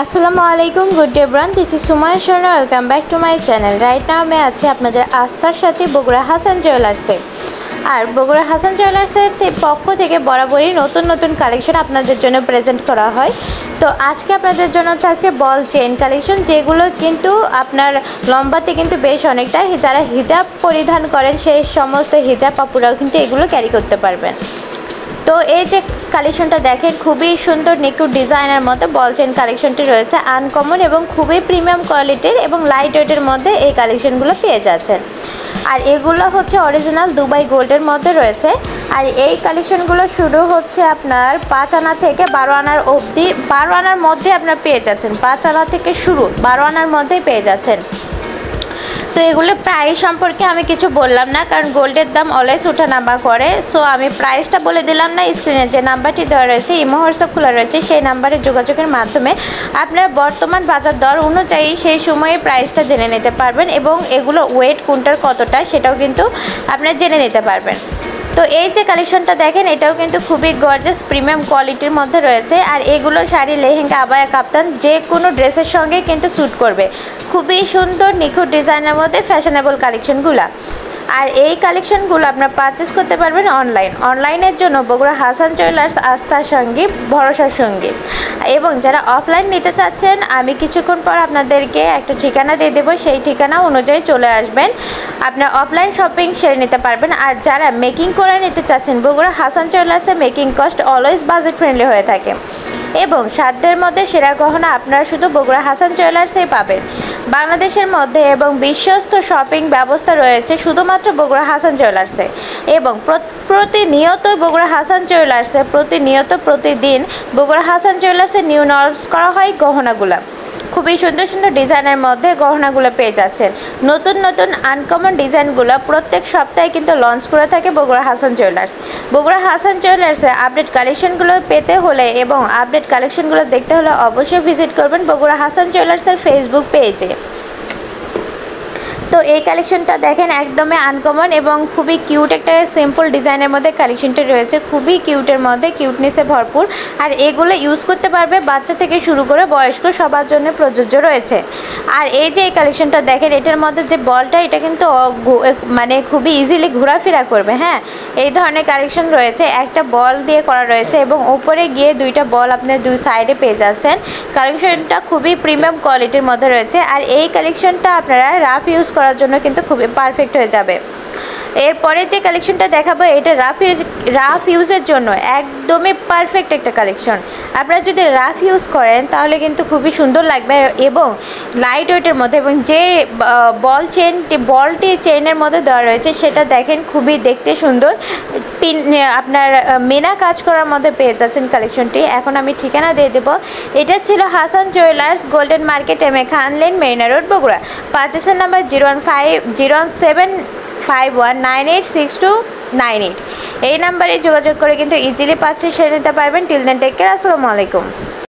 আসসালামু আলাইকুম, good day everyone. This is Sumaiya Sharma. Welcome back to my channel. Right now আমি আছি আপনাদের আস্থার সাথে বগুড়া হাসান জুয়েলার্সে। আর বগুড়া হাসান জুয়েলার্সের পক্ষ থেকে বরাবরই নতুন নতুন কালেকশন আপনাদের জন্য প্রেজেন্ট করা হয়। তো আজকে আপনাদের জন্য থাকছে বল চেইন কালেকশন, যেগুলো কিন্তু আপনার লম্বাতে কিন্তু বেশ অনেকটা, যারা হিজাব পরিধান করেন সেই সমস্ত হিজাব আপুরাও কিন্তু এগুলো ক্যারি করতে পারবেন। তো এই যে কালেকশনটা দেখেন, খুবই সুন্দর নিখুঁত ডিজাইনের মধ্যে বল চেইন কালেকশনটি রয়েছে, আনকমন এবং খুবই প্রিমিয়াম কোয়ালিটির এবং লাইট ওয়েটের মধ্যে এই কালেকশনগুলো পেয়ে যাচ্ছেন। আর এগুলো হচ্ছে অরিজিনাল দুবাই গোল্ডের মধ্যে রয়েছে। আর এই কালেকশনগুলো শুরু হচ্ছে আপনার 5 আনা থেকে 12 আনার অবধি, 12 আনার মধ্যে আপনার পেয়ে যাচ্ছেন। 5 আনা থেকে শুরু, 12 আনার মধ্যেই পেয়ে যাচ্ছেন। তো এগুলো প্রাইস সম্পর্কে আমি কিছু বললাম না, কারণ গোল্ডের দাম অলওয়েজ ওঠানামা করে। সো আমি প্রাইসটা বলে দিলাম না। স্ক্রিনে যে নাম্বারটি দেওয়া রয়েছে, ইমো হোয়াটসঅ্যাপ খোলা রয়েছে, সেই নাম্বারে যোগাযোগের মাধ্যমে আপনার বর্তমান বাজার দর অনুযায়ী সেই সময়ে প্রাইসটা জেনে নিতে পারবেন এবং এগুলো ওয়েট কোনটার কতটা সেটাও কিন্তু আপনারা জেনে নিতে পারবেন। তো এই যে কালেকশনটা দেখেন, এটাও কিন্তু খুবই গর্জাস প্রিমিয়াম কোয়ালিটির মধ্যে রয়েছে। আর এগুলো শাড়ি, লেহেঙ্গা, আবায়া, কাপ্তান যে কোনো ড্রেসের সঙ্গে কিন্তু স্যুট করবে। খুবই সুন্দর নিখুঁত ডিজাইনের মধ্যে ফ্যাশনেবল কালেকশনগুলো। আর এই কালেকশনগুলো আপনারা পারচেস করতে পারবেন অনলাইনের জন্য বগুড়া হাসান জুয়েলার্স আস্থার সঙ্গী, ভরসার সঙ্গী। এবং যারা অফলাইন নিতে চাচ্ছেন, আমি কিছুক্ষণ পর আপনাদেরকে একটা ঠিকানা দিয়ে দেবো, সেই ঠিকানা অনুযায়ী চলে আসবেন, আপনার অফলাইন শপিং সেরে নিতে পারবেন। আর যারা মেকিং করে নিতে চাচ্ছেন, বগুড়া হাসান জুয়েলার্সে making cost always budget friendly হয়ে থাকে এবং সাধ্যের মধ্যে সেরা গহনা আপনারা শুধু বগুড়া হাসান জুয়েলার্সেই পাবেন। বাংলাদেশের মধ্যে এবং বিশ্বস্ত শপিং ব্যবস্থা রয়েছে শুধুমাত্র বগুড়া হাসান জুয়েলার্সে। এবং প্রতিনিয়ত বগুড়া হাসান জুয়েলার্সে প্রতিদিন বগুড়া হাসান জুয়েলার্সে নিউ লঞ্চ করা হয় গহনাগুলো। খুবই সুন্দর সুন্দর ডিজাইনের মধ্যে গহনাগুলো পেয়ে যাচ্ছেন। নতুন নতুন আনকমন ডিজাইনগুলো প্রত্যেক সপ্তাহে কিন্তু লঞ্চ করে থাকে বগুড়া হাসান জুয়েলার্স। বগুড়া হাসান জুয়েলার্সে আপডেট কালেকশনগুলো পেতে হলে এবং আপডেট কালেকশনগুলো দেখতে হলে অবশ্যই ভিজিট করবেন বগুড়া হাসান জুয়েলার্সের ফেসবুক পেজে। তো এই কালেকশনটা দেখেন, একদমই আনকমন এবং খুবই কিউট একটা সিম্পল ডিজাইনের মধ্যে কালেকশনটা রয়েছে। খুবই কিউটের মধ্যে কিউটনেসে ভরপুর। আর এগুলো ইউজ করতে পারবে বাচ্চা থেকে শুরু করে বয়স্ক সবার জন্য প্রযোজ্য রয়েছে। আর এই যে এই কালেকশনটা দেখেন, এটার মধ্যে যে বলটা, এটা কিন্তু মানে খুবই ইজিলি ঘোরাফেরা করবে। হ্যাঁ, এই ধরনের কালেকশন রয়েছে, একটা বল দিয়ে করা রয়েছে এবং উপরে গিয়ে দুইটা বল আপনার দুই সাইডে পেয়ে যাচ্ছেন। কালেকশনটা খুবই প্রিমিয়াম কোয়ালিটির মধ্যে রয়েছে। আর এই কালেকশনটা আপনারা রাফ ইউজ করার জন্য কিন্তু খুবই পারফেক্ট হয়ে যাবে। এরপরে যে কালেকশনটা দেখাবো, এটা রাফ ইউজের জন্য একদমই পারফেক্ট একটা কালেকশন। আপনারা যদি রাফ ইউজ করেন তাহলে কিন্তু খুবই সুন্দর লাগবে এবং লাইট ওয়েটের মধ্যে। এবং যে বলটি চেইনের মধ্যে দেওয়া রয়েছে, সেটা দেখেন খুবই দেখতে সুন্দর, আপনার মেনা কাজ করার মধ্যে পেয়ে যাচ্ছেন কালেকশনটি। এখন আমি ঠিকানা দিয়ে দেবো। এটা ছিল Hasan jewellers, golden market, M A Khan lane, main road, Bogura. পারচেসের নাম্বার 01751986298। এই নাম্বারে যোগাযোগ করে কিন্তু ইজিলি পারচেস সেরে নিতে পারবেন। Till then take care. আসসালামু আলাইকুম।